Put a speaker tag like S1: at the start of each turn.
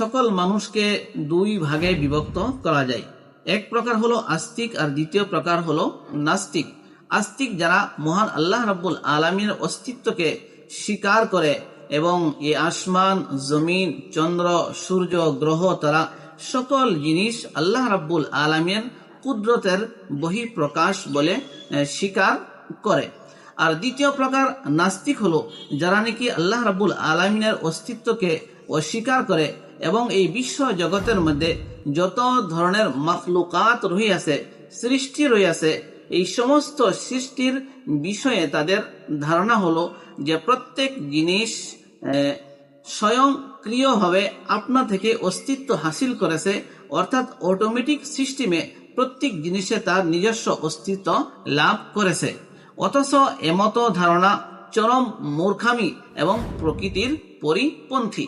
S1: সকল মানুষকে দুই ভাগে বিভক্ত করা যায়। এক প্রকার হলো আস্তিক আর দ্বিতীয় প্রকার হলো নাস্তিক। আস্তিক যারা মহান আল্লাহ রাব্বুল আলামিনের অস্তিত্বকে স্বীকার করে এবং এই আসমান, জমিন, চন্দ্র, সূর্য, গ্রহ, তারা সকল জিনিস আল্লাহ রাব্বুল আলামিনের কুদরতের বহিঃপ্রকাশ বলে স্বীকার করে। আর দ্বিতীয় প্রকার নাস্তিক হলো যারা নাকি আল্লাহ রাব্বুল আলামিনের অস্তিত্বকে অস্বীকার করে এবং এই বিশ্ব জগতের মধ্যে যত ধরনের মাখলুকাত রহিয়াছে, সৃষ্টি রহিয়াছে, এই সমস্ত সৃষ্টির বিষয়ে তাদের ধারণা হলো যে প্রত্যেক জিনিস স্বয়ংক্রিয়ভাবে আপনা থেকে অস্তিত্ব হাসিল করেছে, অর্থাৎ অটোমেটিক সিস্টেমে প্রত্যেক জিনিসে তার নিজস্ব অস্তিত্ব লাভ করেছে। অথচ এমতো ধারণা চরম মূর্খামি এবং প্রকৃতির পরিপন্থী।